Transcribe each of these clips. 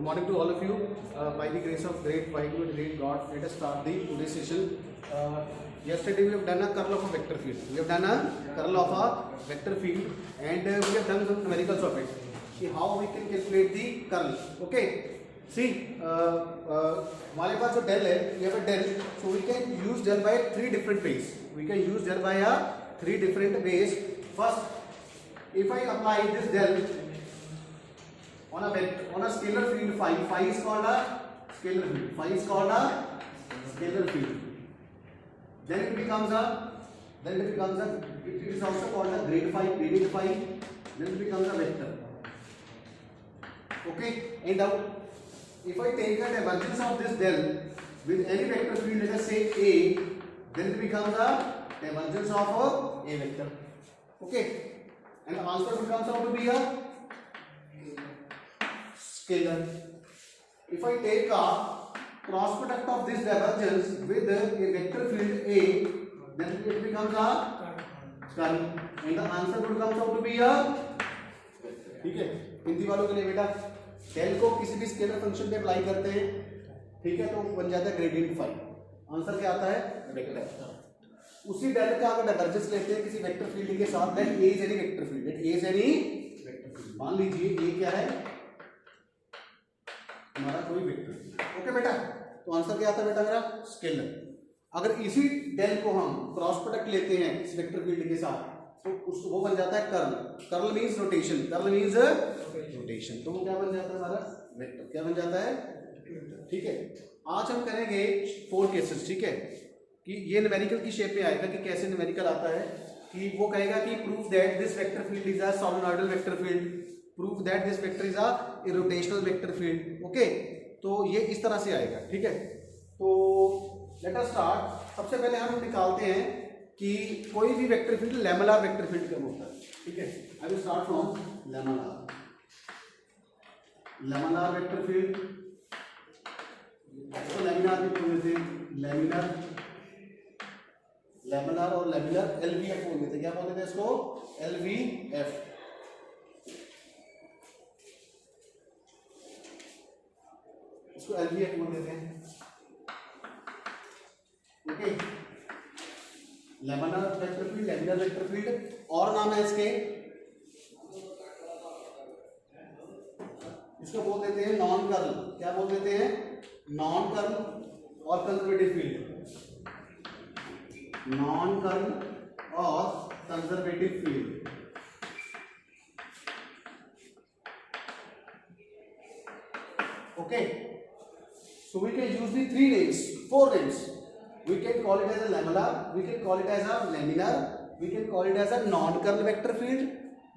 Good morning to all of you. By the grace of great Vaheguru and great God, let us start the today's session. Yesterday we have done a curl of a vector field. We have done a curl of a vector field, and we have done some numericals of it. See how we can calculate the curl. Okay. See, हमारे पास जो del है, we have a del, so we can use del by three different ways. We can use del by three different ways. First, if I apply this del on a scalar field phi is called a scalar field. Phi is called a scalar field. Then it becomes it is also called a gradient phi. Then it becomes a vector. Okay, and now if I take a divergence of this del with any vector field, let us say A, then it becomes a divergence of a vector. Okay, and the answer comes out to be a scalar. If I take a cross product of this divergence with a vector field A, then it becomes a curl, and the answer would come out to be a vector. ठीक है, हिंदी वालों के लिए बेटा del को किसी भी scalar function पे अप्लाई करते हैं, ठीक है, तो बन जाता है ग्रेडियंट फाई. आंसर क्या आता है? वेक्टर. उसी डेल का अगर डाइवर्जेंस लेते हैं किसी वेक्टर फील्ड के साथ, that A is any vector field. That A is any vector field. मान लीजिए ए क्या है? हमारा कोई वेक्टर फील्ड. ओके बेटा, तो आंसर क्या आता है बेटा मेरा? स्केलर. अगर इसी डेल को हम क्रॉस प्रोडक्ट लेते हैं इस वेक्टर फील्ड के साथ, तो उसको वो बन जाता है curl. Curl means rotation. Curl means rotation. तो वो क्या बन जाता है हमारा? वेक्टर. क्या बन जाता है? ठीक है. आज हम करेंगे 4 केसेस. ठीक है, कि ये न्यूमेरिकल की शेप में आएगा. कि कैसे न्यूमेरिकल आता है, कि वो कहेगा कि prove that this vector field is a solenoidal vector field, prove that this vector is a rotational vector field. Okay, तो ये इस तरह से आएगा. ठीक है, तो लेट अस स्टार्ट. सबसे पहले हम निकालते हैं कि कोई भी vector field lamellar vector field कब होता है. ठीक है, I will start from lamellar. Lamellar vector field, इसको लैमिनार भी बोल देते हैं. लैमिनार, लैमिनार और लैमिनार एलवीएफ बोल देते हैं. क्या बोल देते हैं इसको? एलवीएफ. इसको एलवीएफ बोल देते हैं. Okay, laminar vector field, laminar vector field. और नाम है इसके, इसको बोल देते हैं नॉन कर्ल. क्या बोल देते हैं? नॉन कर्ल और कंजर्वेटिव फील्ड. नॉन कर्ल और conservative field. Okay, so we can use the 3 names, 4 names. We can call it as a lamellar, we can call it as a laminar, we can call it as a non-curl vector field,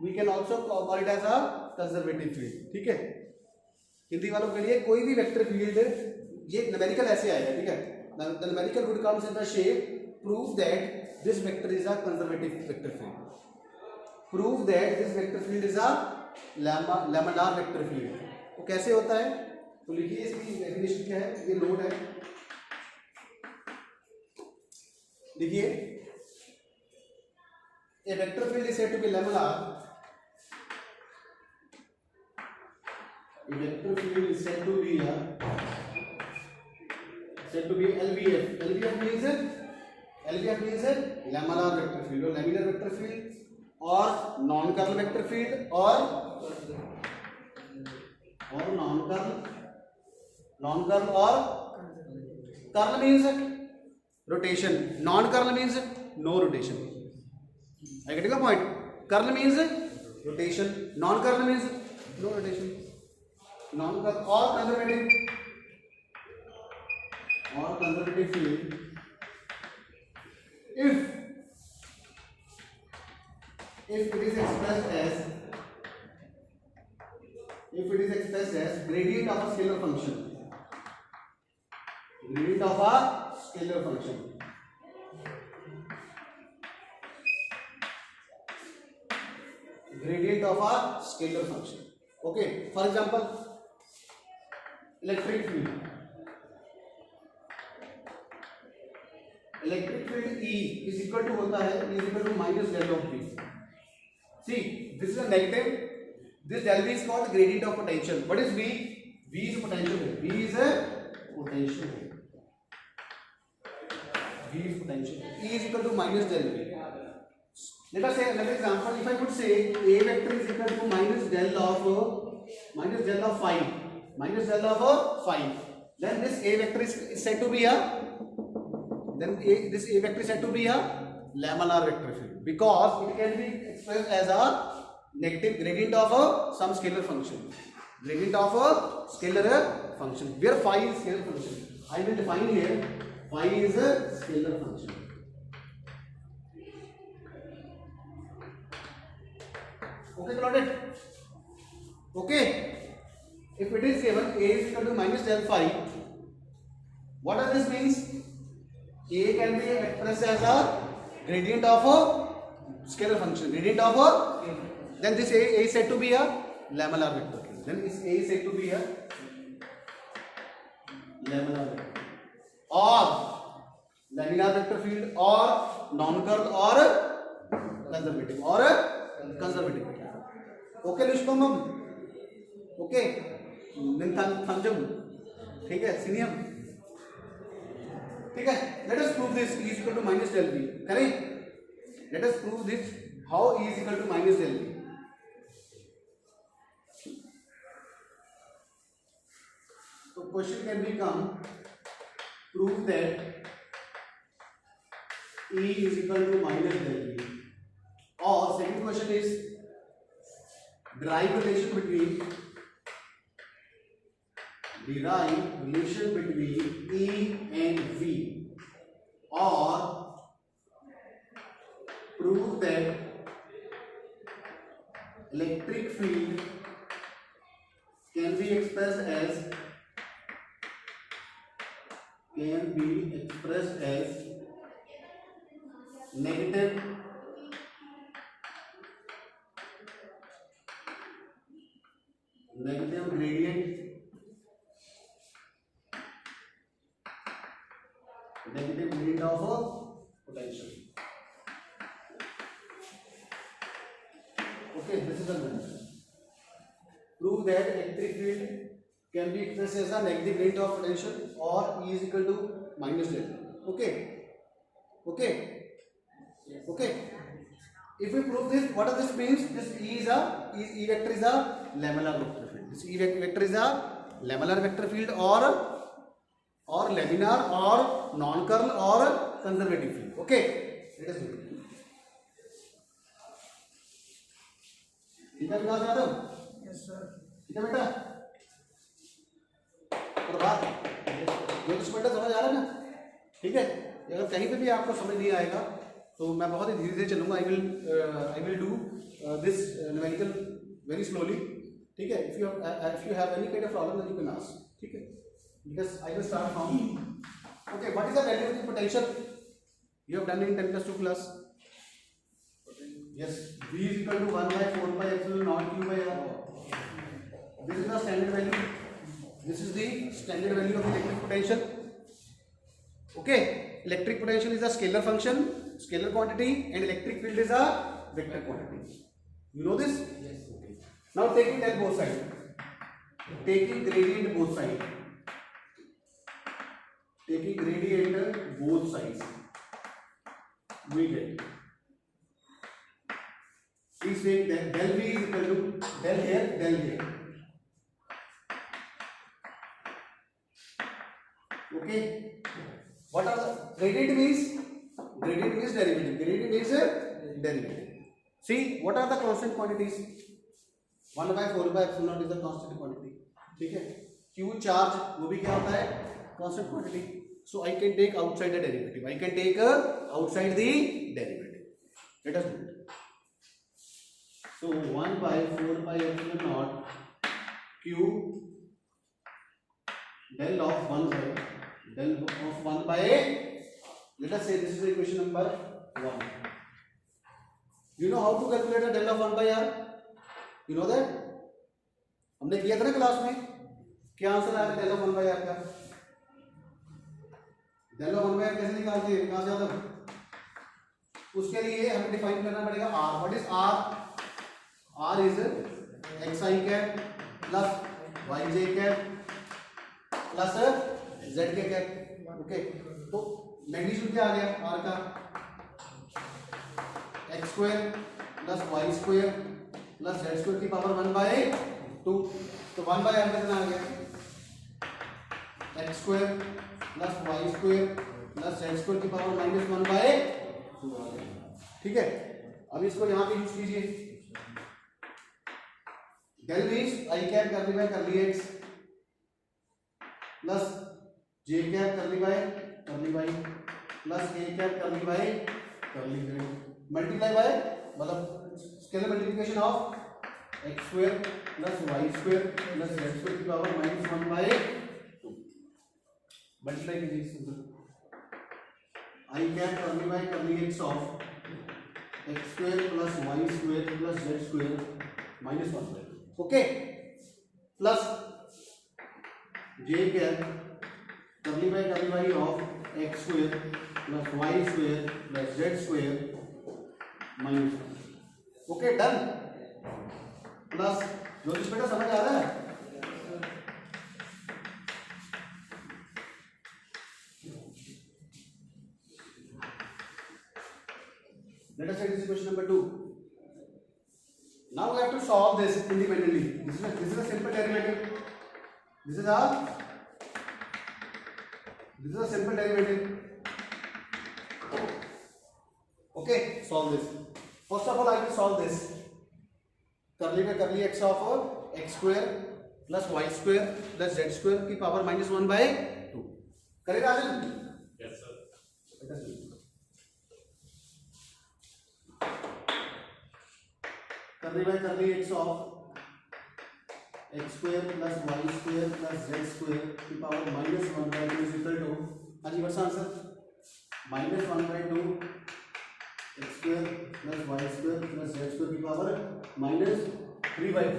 we can also call it as a conservative field. ठीक है, हिंदी वालों के लिए कोई भी vector field, ये numerical ऐसे आएगा. ठीक है, the numerical would comes in the shape prove that this vector is a conservative vector field, prove that this vector field is a laminar vector field. तो कैसे होता है? तो लिखिए इसकी डेफिनेशन क्या है. ये लोड है, देखिए, a vector field is said to be laminar. A vector field is said to be LVF. LVF means laminar vector field or laminar vector field or non-curl vector field or non-curl or curl means rotation, non-curl means no rotation. I get the point. Curl means rotation, non-curl means no rotation. Non-curl or conservative field, if it is expressed as gradient of a scalar function. Gradient of a scalar function. Gradient of a scalar function. Okay, for example, electric field. Electric field E is equal to होता है, is equal to minus del of B. See, this is a negative. This del V is called gradient of potential. What is V? V is potential है, V is potential है, V is potential, E is equal to minus del V. Let us say another example. If I would say A vector is equal to minus del of 5, minus del of 5, then this A vector is said to be a, this A vector is said to be a laminar vector field, because it can be expressed as a negative gradient of some scalar function, gradient of a scalar function, where phi is scalar function. I will define here phi is a scalar function. Okay, got it? Okay. If it is given A is equal to minus del phi, what does this means? A can be expressed as a gradient of a scalar function, gradient of a, then this A is said to be a laminar vector field. Then this A is said to be a laminar vector, or laminar vector field, or non-curl, or conservative, or conservative. Okay, Lushpamam. Okay. Then Thanjam. ठीक है, Siniam. ठीक है. Let us prove this E is equal to minus del V. Correct? Let us prove this how E is equal to minus del V. So question can become, prove that E is equal to minus del V. Or second question is, derive relation between E and V, or prove that electric field can be expressed as negative gradient of a potential. Okay, this is the one. Prove that electric field can be expressed as a negative gradient of potential, or E is equal to minus del. Okay. If we prove this, what does this means? This E vector is a laminar vector field. This E vector is a laminar vector field, or laminar, or non-curl, or conservative field. Okay, let us do it. ठीक है विकास Yadav? Yes sir. ठीक है बेटा? प्रभात, जो कुछ बेटा समझ आ रहा है ना? ठीक है. अगर कहीं पे भी आपको समझ नहीं आएगा तो मैं बहुत ही धीरे धीरे चलूंगा. I will do this numerical very slowly. ठीक है. If you have any kind of problem, then you can ask. ठीक है. Because I will start from. Okay, what is the value of the potential? You have done in 10 plus 2 class. Yes, V is equal to 1 by 4 pi epsilon naught Q by R. This is the standard value. This is the standard value of electric potential. Okay, electric potential is a scalar function, scalar quantity, and electric field is a vector quantity. You know this? Yes. Okay. Now taking that both sides, taking gradient both sides, taking gradient both sides, we get. Please take that del V is equal to del here, del here. Okay. What are the gradient means? Gradient means derivative. Gradient is a derivative. See, what are the constant quantities? 1 by 4 by epsilon naught is a constant quantity. ठीक है. Q charge वो भी क्या होता है? Constant quantity. So I can take outside the derivative. I can take outside the derivative. Let us do it. So 1 by 4 by epsilon naught Q del of 1 by, let us say this is the equation number 1. You know how to calculate a del of 1 by r? You know that? हमने किया था ना class में. क्या answer आया del of 1 by r का? del of 1 by r कैसे निकालते हैं? कहाँ से आता है? उसके लिए हमें डिफाइन करना पड़ेगा r. What is r? R is xi cap plus yj cap plus z के कैप। ओके, तो मैग्नीट्यूड क्या आ गया आर का, x square plus y square plus z square की पावर 1/2। तो 1/r कितना आ गया, x square plus y square plus z square की पावर -1/2 आ गया। ठीक है, अब इसको यहाँ पे यूज कीजिए। Del means i cap curly by curly x plus j cap curly by curly y plus A cap curly by curly z multiply by मतलब scalar multiplication of x square plus y square plus z square की power -1/2 multiply कीजिए। I cap curly by curly x of x square plus y square plus z square -1/2। Okay, plus j cap curly by of x square plus y square plus z square -1। Okay, done. Plus जो इस बेटा समझ आ रहा है, let us take this question number 2. Now we have to solve this independently. This is a simple derivative. This is a simple derivative. Okay, solve this. First of all, I will solve this. Curly by curly x of x square plus y square plus z square की power -1/2 करेगा Rajan? Yes sir. Let us do. Curly by curly x of x square plus y square plus z square की power -1/2 is equal to, हाँ जी what's answer, -1/2 x square plus y square plus z square की power -3/2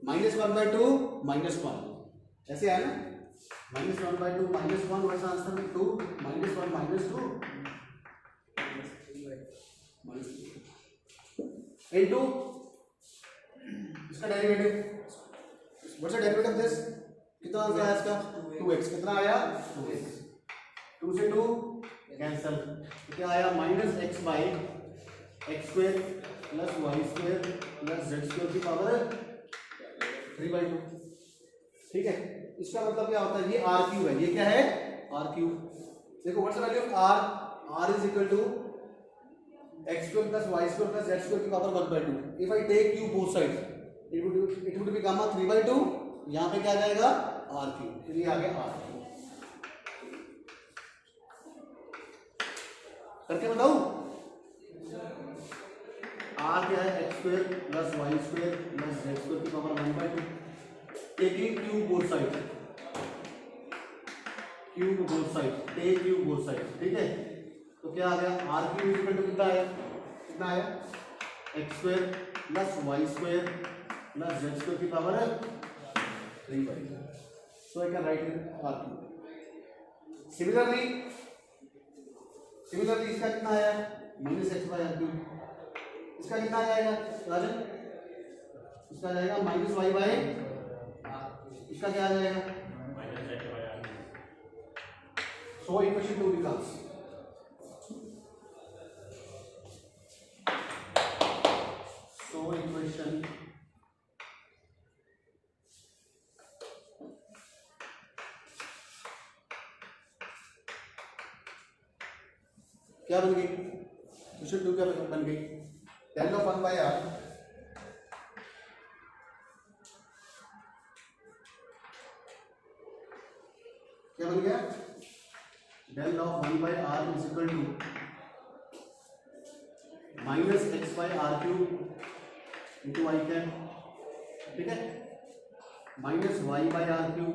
-1/2 -1 ऐसे आया ना, -1/2 -1 what's answer 2 -1 -2 into इसका derivative, what's the derivative of this, कितना answer आया इसका 2x, कितना आया 2x, 2 से 2 कैंसिल, क्या आया -x/x square plus y square plus z square की पावर 3/2। ठीक है, इसका मतलब क्या होता है, ये आर क्यूब है, ये क्या है आर क्यूब। देखो what's the value of r is equal to x square plus y square plus z square की power 1/2। If I take cube both sides, it would become 3/2। यहाँ पे क्या जाएगा r क्यूब, चलिए आगे r करके बताऊं, r क्या है x square plus y square plus z square की power 1/2, taking cube both sides, cube both sides, take cube both sides। ठीक है, तो क्या आ गया आर क्यूब इक्वल टू कितना आया x square plus y square plus z square की power 3/2। So I can write r cube. Similarly इसका कितना आया -x/r क्यूब, इसका कितना आएगा राजन, इसका जाएगा -y/r, इसका क्या आ जाएगा -z/r। So equation 2 becomes equation क्या बन गई, इक्वेशन 2 क्या बन गई, डेल ऑफ 1/r क्या बन गया, del of 1/r is equal to -x/r cube into i cap. ठीक है, -y/r cube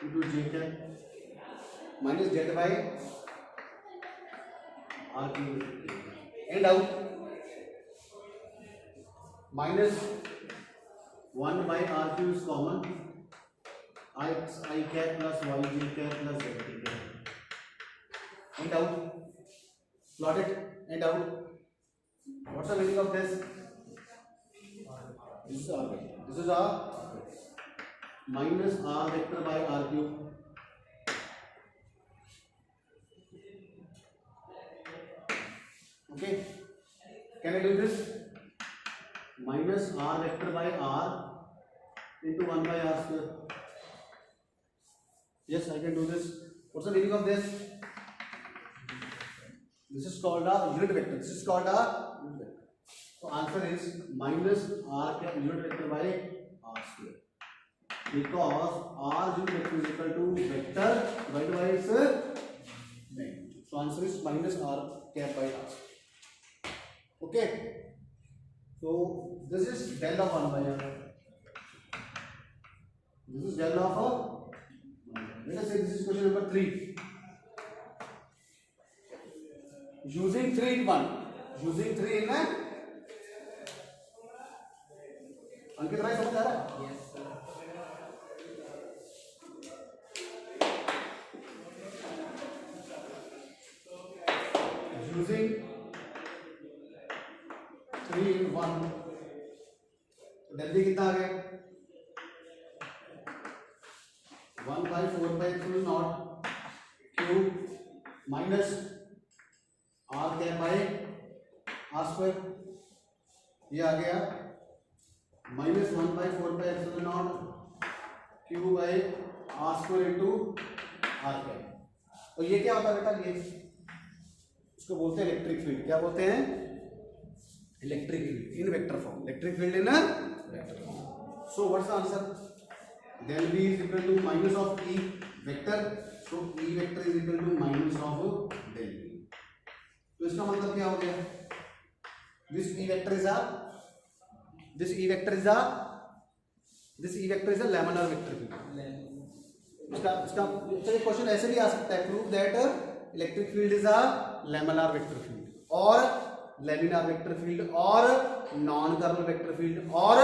into j cap -z/r cube and out -1/r cube is common, i कैप प्लस y j कैप प्लस z कैप and out, plot it and out. What's the meaning of this, this is r, this is r minus r vector by r cube Okay, can I do this? Minus r vector by r into 1 by r square. Yes, I can do this. What's the meaning of this? This is called a unit vector. This is called a unit vector. So answer is minus r unit vector by r square, because r unit vector is equal to vector divided by its magnitude. So answer is minus r cap by r. Okay. So this is del of 1 by r. This is del of 1. Let us say this is question number 3. Using 3 in 1. Using 3 in 1. अंकित राय समझ आ रहा है? Yes sir. Using 3 in 1. जल्दी कितना आ गया? 1 by 4 by epsilon naught cube minus r cap by r square. ये आ गया minus 1 by 4 by epsilon naught cube by r square into r cap. और ये क्या होता है बेटा? ये इसको बोलते हैं इलेक्ट्रिक फील्ड. क्या बोलते हैं? Electric field in vector form. Electric field in vector form. So what's the answer? Del V is equal to minus of E vector. So E vector is equal to minus of del V. तो इसका मतलब क्या हो गया? This E vector is a laminar vector field. इसका चलिए question ऐसे भी आ सकता है. Prove that electric field is a laminar vector field और laminar vector field और non-curl vector field और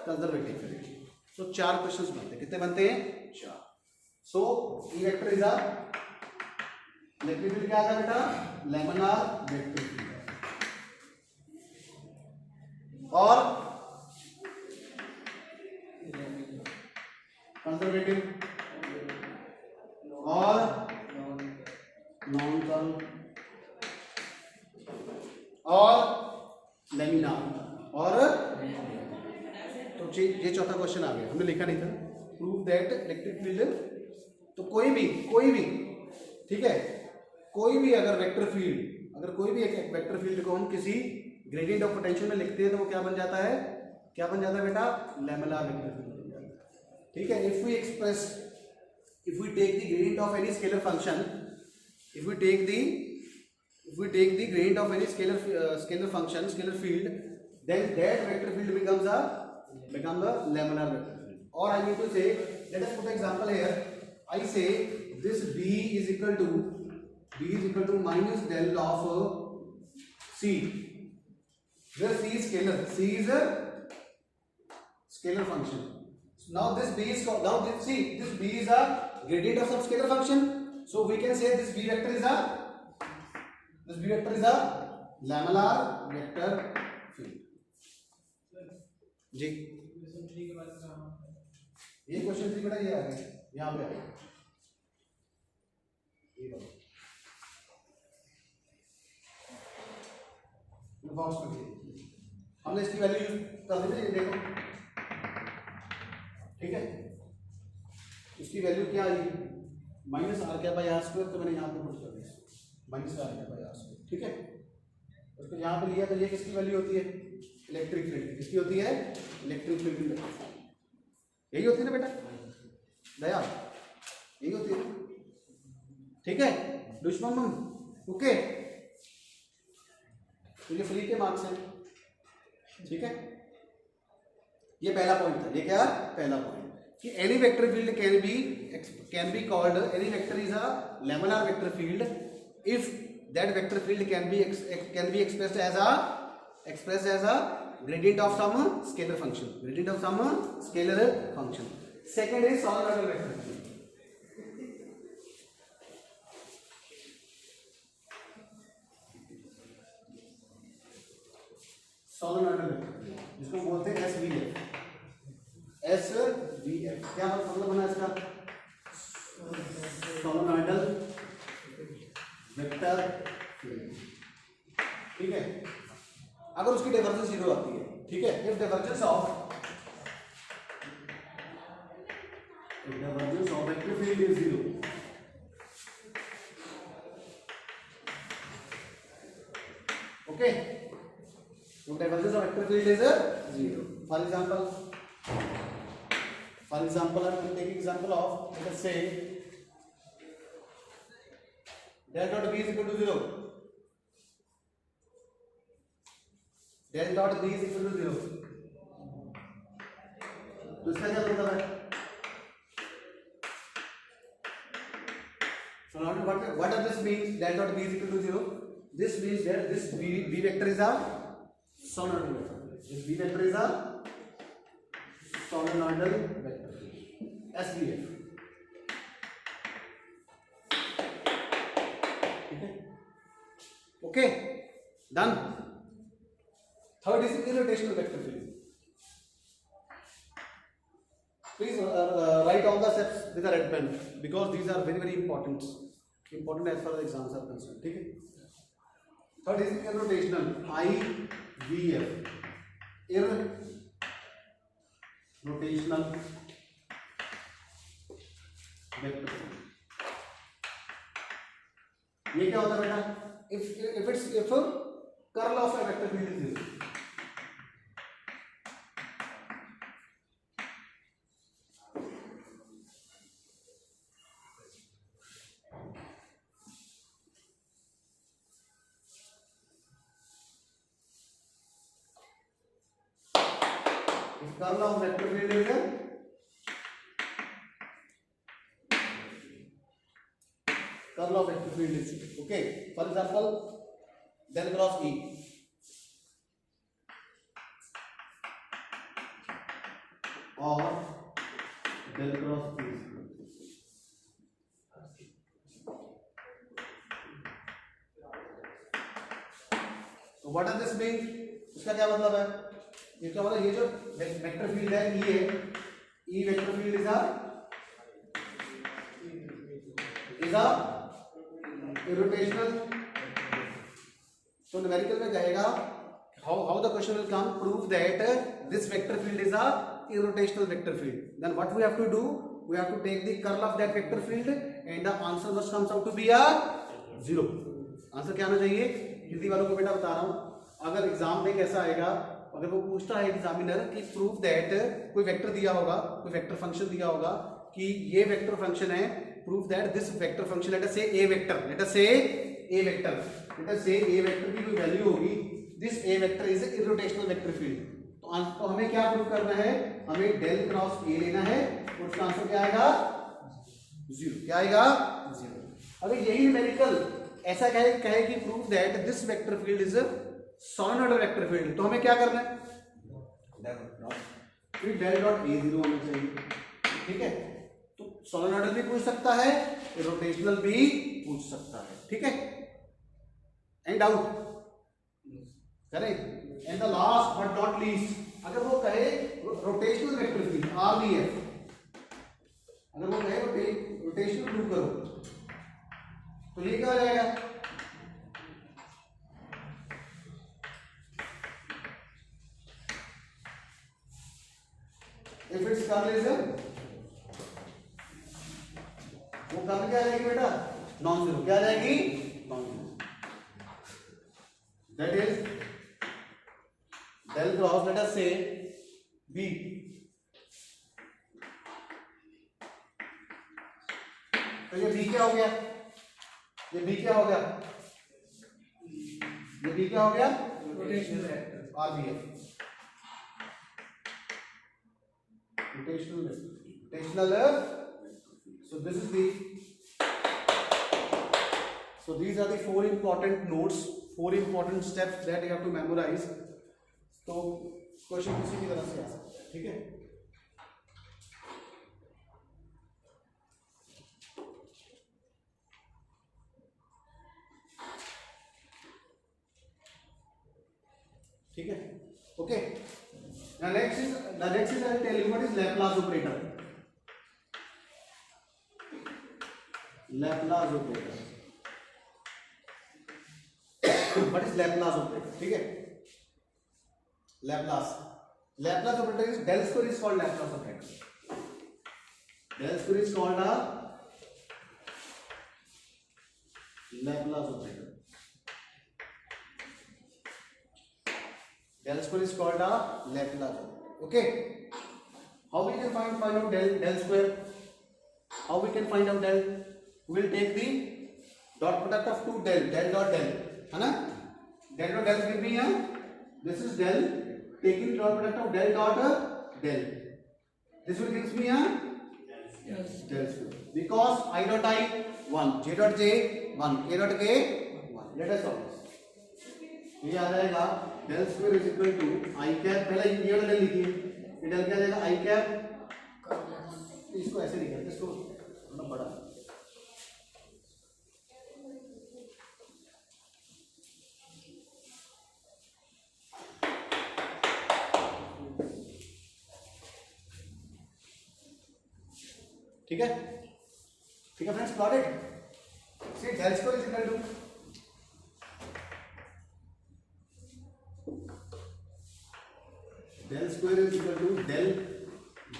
conservative field. So 4 क्वेश्चंस बनते हैं. कितने बनते हैं? 4. सो E vector is a electric field. क्या आता है बेटा? Laminar vector field. और कंजर्वेटिव और नॉन कर्ल और लैमिनार और तो ये चौथा क्वेश्चन आ गया. हमने लिखा नहीं था. Prove that electric field. तो कोई भी ठीक है, कोई भी अगर वेक्टर फील्ड, अगर कोई भी एक वेक्टर फील्ड को हम किसी ग्रेडियंट ऑफ पोटेंशियल में लिखते हैं तो वो क्या बन जाता है? क्या बन जाता है बेटा? लैमिनार वेक्टर फील्ड बन जाता है. ठीक है. If we take the gradient of any scalar function, if we take the gradient of any scalar function, scalar field, then that vector field becomes the laminar vector field. Or I mean to say, let us put an example here. I say this B is equal to minus del of C, where C is scalar. C is a scalar function. So now this B is a gradient of some scalar function. So we can say this B vector is a laminar vector field. जी ये question 3 बेटा ये आ गया. यहाँ पे आ गया. ये box में हमने इसकी वैल्यू कर दी. ये देखो. ठीक है. इसकी वैल्यू क्या आई? Minus r cap by r square. तो मैंने यहाँ पे पुट कर दिया minus r cap by r square. ठीक है. उसको यहाँ पे लिया तो ये किसकी वैल्यू होती है? Electric field. किसकी होती है? Electric field. यही होती है ना बेटा? दया यही होती है. ठीक है. दुश्मन. ओके. तो ये फ्री के मार्क्स हैं. ठीक है. ये पहला पॉइंट था. ये क्या? पहला पॉइंट कि any vector field can be called, any vector is a laminar vector field if that vector field can be expressed as a gradient of some scalar function. Second is solenoidal vector field. solenoidal vector field जिसको बोलते हैं SVF. क्या मतलब बना इसका? solenoidal vector field. ठीक है. Divergence zero आती है, ठीक है। If divergence of vector field is zero, okay, तो divergence of vector field is zero. For example I will take example of, let us say del dot b is equal to 0, del dot b is equal to 0, तो इसका क्या मतलब है? So now what does this mean? Del dot b is equal to 0. This means that this b vector is a solenoidal vector. This b vector is a solenoidal vector, SVF, ठीक है, okay, done. Third is irrotational vector field. Please write all the steps with a red pen because these are very important as far as exams are concerned, ठीक है। Third is irrotational, IVF, irrotational vector field. ये क्या होता है बेटा? if curl of a vector field is zero, curl of vector field is curl of vector field is okay. For example, del cross E, or del cross E. So what does this mean? इसका क्या मतलब है? इसका मतलब ये जो vector field है E है, E vector field is a irrotational. So numerical में कहेगा how the question will come, prove that this vector field is a irrotational vector field. Then what we have to do? We have to take the curl of that vector field and the answer must comes out to be a zero. Answer क्या आना चाहिए? हिंदी वालों को बेटा बता रहा हूँ, अगर एग्जाम में कैसा आएगा, अगर वो पूछता है एग्जामिनर कि प्रूव दैट, कोई वेक्टर दिया होगा, कोई वेक्टर फंक्शन दिया होगा कि ये वेक्टर फंक्शन है, prove that this vector function, let us say a vector की कोई वैल्यू होगी, this a vector is a irrotational vector field. तो हमें क्या प्रूव करना है? हमें del क्रॉस a लेना है और उसका आंसर क्या आएगा? जीरो। क्या आएगा? जीरो। अगर यही न्यूमेरिकल ऐसा कहे कि prove that this vector field is solenoidal vector field, तो हमें क्या करना है? फिर del डॉट a जीरो होना चाहिए, ठीक है। सोलेनॉइडल भी पूछ सकता है, रोटेशनल भी पूछ सकता है, ठीक है। एंड आउट करें। And the last but not least, अगर वो कहे रोटेशनल वेक्टर फील्ड RVF, अगर वो कहे रोटेशनल प्रूव करो, तो ये क्या हो जाएगा? इफ इट्स कर्ल इज वो कर्ल क्या आ जाएगी बेटा? Non zero. क्या आ जाएगी? Non zero. That is del cross, let us से B, तो ये B क्या हो गया? ये B क्या हो गया? ये B क्या हो गया? Rotational vector RVF, rotational. So this is the, so these are the 4 important notes, 4 important steps that you have to memorize. तो क्वेश्चन किसी भी तरह से आ सकता है, ठीक है। ठीक है, okay. next is I'll tell you what is Laplace operator. Laplace operator. What is Laplace operator? ठीक है, Laplace. Laplace operator is del square is called Laplace operator. Del square is called a Laplace operator. Del square is called a Laplace operator. Okay. How we can find out del square? How we can find out del? We will take the dot product of two del dot del, है ना? Del dot del will be here. This is del. Taking dot product of del dot del. This will gives me a del square. Because I dot I 1, j dot j 1, k dot k 1. Let us solve this. ये आ जाएगा del square is equal to I cap. पहले ये वाला del लिखिए. ये del क्या आ जाएगा? I cap. इसको ऐसे लिखा है. इसको थोड़ा बड़ा. ठीक है friends, plotted. See del square is equal to del square is equal to del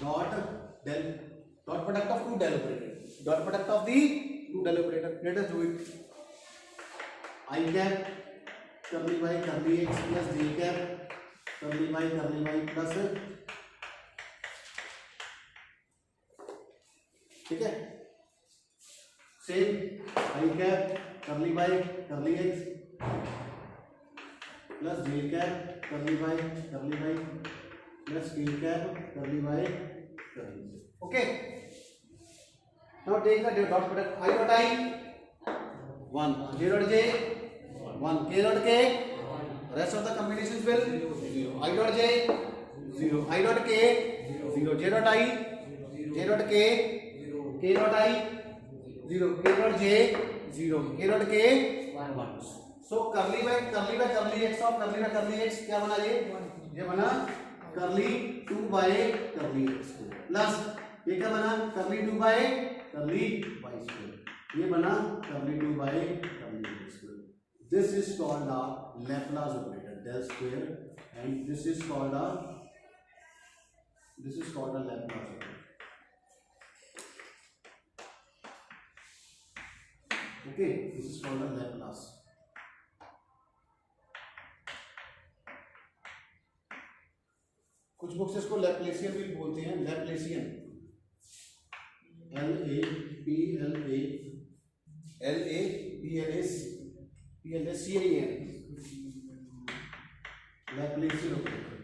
dot product of two del operator. Dot product of the two del operator. Let us do it. I cap curly y curly x plus j cap curly y plus, ठीक है. Same I cap curly y curly x plus j cap curly y plus k cap curly y curly z. Okay. Now take the dot product. I dot I 1, j dot j 1, k dot k. Rest of the combinations will 0. I dot j 0, I dot k 0, j dot I, j dot k, k dot I 0, k dot j 0, k dot k 1. So curly by curly x of curly x क्या बना ये बना curly 2 by curly x plus ये क्या बना curly 2 by curly y square. ये बना curly 2 by curly y square. This is called a Laplace operator, del square, and this is called a Laplace operator. Okay, this is called a Laplace. कुछ books इसको Laplacian भी बोलते हैं. Laplacian LAPLACIAN Laplacian operator.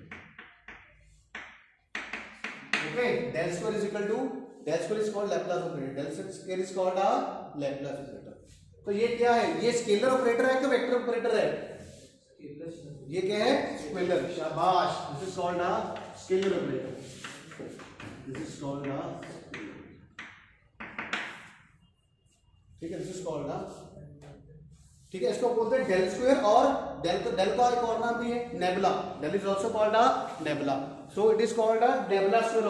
Okay, del square is equal to del square is called Laplace operator. Del square is called a Laplace operator. तो ये क्या है? ये स्केलर ऑपरेटर है कि वेक्टर ऑपरेटर है? ये क्या है? स्केलर. शाबाश. This is called a scalar operator. This is called अ, ठीक है, दिस इज कॉल्ड अ, ठीक है. इसको बोलते हैं डेल स्क्वायर. और डेल का एक और नाम भी है nabla. Del is also called a nabla. So it is called a nabla square.